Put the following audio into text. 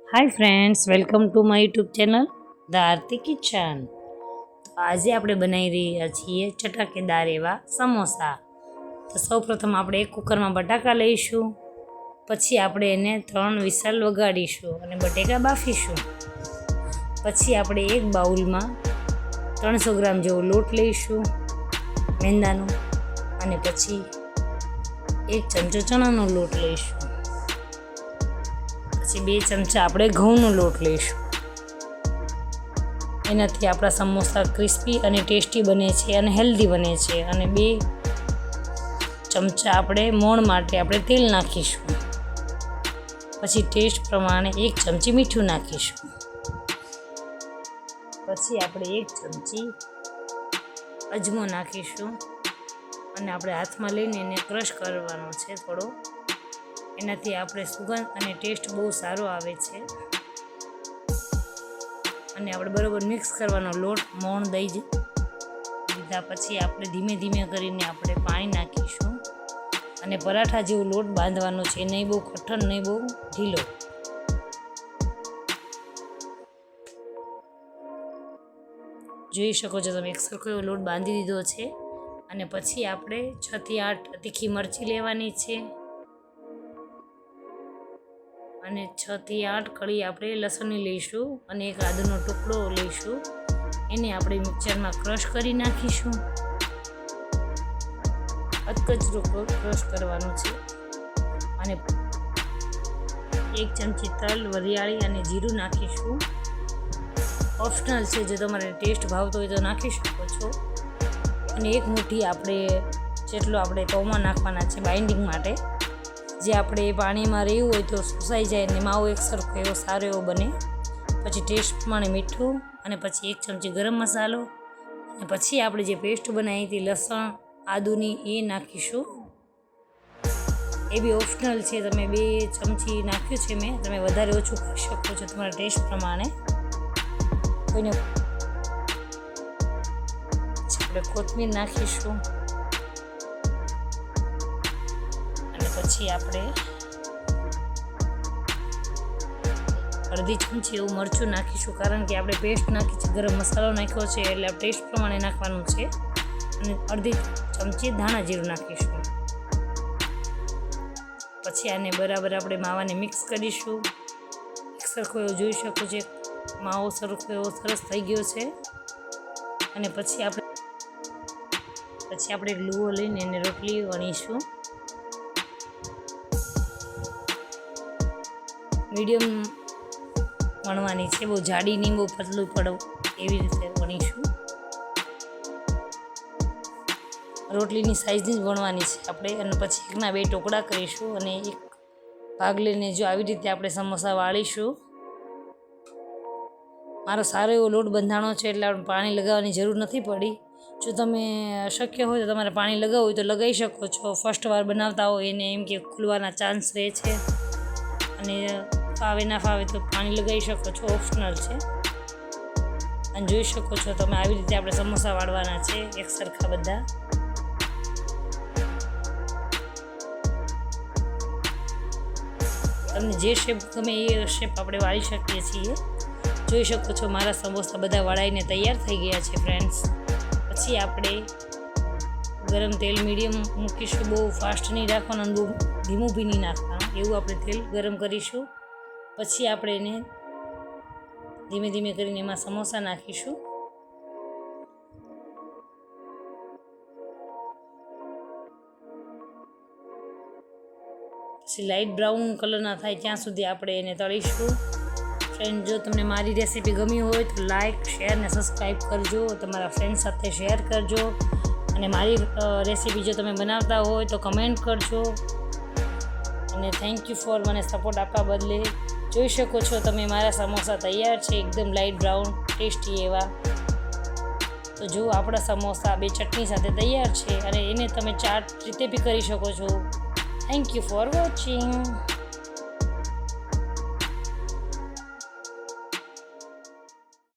Hi friends, welcome to my YouTube channel the Aarti kitchen. તો આજે આપણે બનાવી રહ્યા છીએ ચટાકેદાર એવા સમોસા. તો સૌપ્રથમ આપણે એક કુકરમાં બટાકા લઈશું, પછી આપણે એને 3 વિસલ વગાડીશું અને બટેકા બાફીશું. પછી આપણે એક બાઉલમાં 300 ગ્રામ જેવો લોટ લઈશું મેંદાનો, અને પછી 1 ચમચો ચણાનો લોટ લઈશું. પછી 2 ચમચા આપણે ઘઉંનો લોટ લઈશું. એનાથી આપણા સમોસા ક્રિસ્પી અને ટેસ્ટી બને છે અને હેલ્ધી બને છે. અને 2 ચમચા આપણે મોણ માટે આપણે તેલ નાખીશું. પછી ટેસ્ટ પ્રમાણે 1 ચમચી મીઠું નાખીશું. પછી આપણે 1 ચમચી અજમો નાખીશું અને આપણે હાથમાં લઈને એને ક્રશ કરવાનો છે થોડો. એનાથી આપણે સુગંધ અને ટેસ્ટ બહુ સારો આવે છે. અને આપણે બરાબર મિક્સ કરવાનો લોટ મોણ દઈ દીધા પછી આપણે ધીમે ધીમે કરીને આપણે પાણી નાખીશું અને પરાઠા જેવો લોટ બાંધવાનો છે, નહીં બહુ કઠણ નહીં બહુ ઢીલો. જોઈ શકો છો તમે, એક સરખો એવો લોટ બાંધી દીધો છે. અને પછી આપણે 6 થી 8 તીખી મરચી લેવાની છે અને 6 થી 8 કળી આપણે લસણની લઈશું અને એક આદુનો ટુકડો લઈશું. એને આપણે મિક્સરમાં ક્રશ કરી નાખીશું. અધકચરું ક્રશ કરવાનું છે. અને 1 ચમચી તલ, વરિયાળી અને જીરું નાખીશું. ઓપ્શનલ છે, જો તમારે ટેસ્ટ ભાવતો હોય તો નાખી શકો છો. અને 1 મુઠ્ઠી આપણે જેટલો આપણે પૌમાં નાખવાના છે બાઇન્ડિંગ માટે. જે આપણે પાણીમાં રહ્યું હોય તો સુસાઈ જાય ને માવો એક સરખો એવો સારો એવો બને. પછી ટેસ્ટ પ્રમાણે મીઠું અને પછી 1 ચમચી ગરમ મસાલો. અને પછી આપણે જે પેસ્ટ બનાવી હતી લસણ આદુની એ નાખીશું. એ બી ઓપ્શનલ છે, તમે 2 ચમચી નાખ્યું છે મેં, તમે વધારે ઓછું કરી શકો છો તમારા ટેસ્ટ પ્રમાણે. કોઈને આપણે કોથમીર નાખીશું. પછી આપણે અડધી ચમચી એવું મરચું નાખીશું, કારણ કે આપણે પેસ્ટ નાખી છે, ગરમ મસાલો નાખ્યો છે એટલે ટેસ્ટ પ્રમાણે નાખવાનું છે. અને અડધી ચમચી ધાણા જીરું નાખીશું. પછી આને બરાબર આપણે માવાને મિક્સ કરીશું. એક સરખો એવો જોઈ શકો છો, માવો સરખો એવો સરસ થઈ ગયો છે. અને પછી આપણે લુઓ લઈને એને રોટલી વણીશું. મીડિયમ વણવાની છે, બહુ જાડી નહીં બહુ પતલું પડે એવી રીતે વણીશું. રોટલીની સાઇઝની જ વણવાની છે આપણે. અને પછી 1ના 2 ટુકડા કરીશું અને એક ભાગ લઈને જો આવી રીતે આપણે સમોસા વાળીશું. મારો સારો એવો લોટ બંધાણો છે એટલે આપણે પાણી લગાવવાની જરૂર નથી પડી. જો તમે શક્ય હોય તો તમારે પાણી લગાવવું હોય તો લગાવી શકો છો. ફર્સ્ટ વાર બનાવતા હોય એને એમ કે ખુલવાના ચાન્સ રહે છે. અને ફાવે ના ફાવે તો પાણી લગાવી શકો છો, ઓપ્શનલ છે. અને જોઈ શકો છો તમે આવી રીતે આપણે સમોસા વાળવાના છે એક સરખા બધા. તમને જે શેપ ગમે એ શેપ આપણે વાળી શકીએ છીએ. જોઈ શકો છો મારા સમોસા બધા વળાઈને તૈયાર થઈ ગયા છે ફ્રેન્ડ્સ. પછી આપણે ગરમ તેલ મીડિયમ મૂકીશું, બહુ ફાસ્ટ નહીં રાખવાનું અને બહુ ધીમું બી નહીં નાખવાનું, એવું આપણે તેલ ગરમ કરીશું. પછી આપણે એને ધીમે ધીમે કરીને એમાં સમોસા નાખીશું. પછી લાઇટ બ્રાઉન કલરના થાય ત્યાં સુધી આપણે એને તળીશું. ફ્રેન્ડ, જો તમને મારી રેસીપી ગમી હોય તો લાઇક, શેર ને સબસ્ક્રાઈબ કરજો. તમારા ફ્રેન્ડ સાથે શેર કરજો. અને મારી રેસીપી જો તમે બનાવતા હોય તો કમેન્ટ કરજો. અને થેન્ક યુ ફોર મને સપોર્ટ આપવા બદલે. જોઈ શકો છો તમે મારા સમોસા તૈયાર છે, એકદમ લાઇટ બ્રાઉન ટેસ્ટી એવા. તો જો આપણા સમોસા 2 ચટણી સાથે તૈયાર છે અને એને તમે ચાટ રીતે બી કરી શકો છો. Thank you for watching.